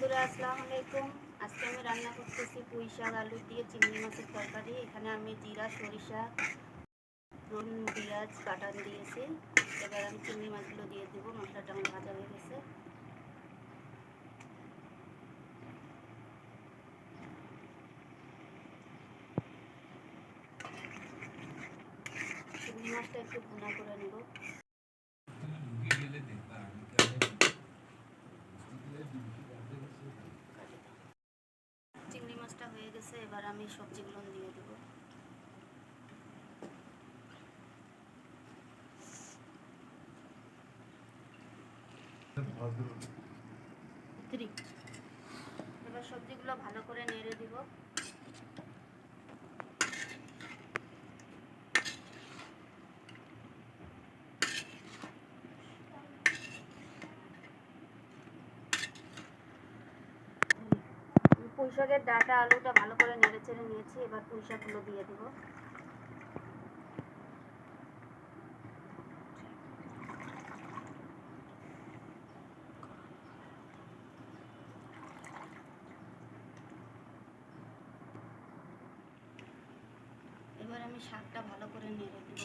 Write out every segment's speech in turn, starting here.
বন্ধুরা আসসালামু আলাইকুম। আজকে আমি রান্না করতেছি পুঁই শাক আলু দিয়ে চিংড়ি মাছের তরকারি। এখানে আমি জিরা সরিষা রসুন পেঁয়াজ বাটা দিয়েছি। এবার আমি চিংড়ি মাছগুলো দিয়ে দেবো। মশলাটা আমার ভাজা হয়ে গেছে। চিংড়ি মাছটা একটু ভুনা করে নেব। চিংড়ি মাছটা হয়ে গেছে, এবার আমি সবজিগুলো দিয়ে দেবো। এবার সবজিগুলো ভালো করে নেড়ে দিব। পুঁই শাকের ডাঁটা আলুটা ভালো করে নেড়ে চেড়ে নিয়েছি। এবার পুঁই শাকগুলো দিয়ে দিব। এবার আমি শাকটা ভালো করে নেড়ে দিব।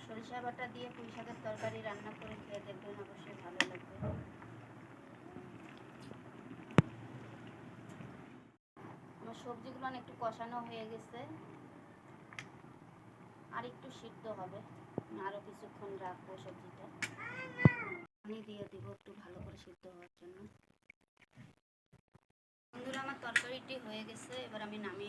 সরিষা বাটা দিয়ে পুঁই শাকের তরকারি রান্না করে খেয়ে দেখবেন, অবশ্যই ভালো লাগবে। আমার সবজিগুলো একটু কষানো হয়ে গেছে, আর একটু সিদ্ধ হবে। আরও কিছুক্ষণ রাখবো সবজিটা। পানি দিয়ে দিব একটু ভালো করে সিদ্ধ হওয়ার জন্য। বন্ধুরা, আমার তরকারিটি হয়ে গেছে, এবার আমি নামিয়ে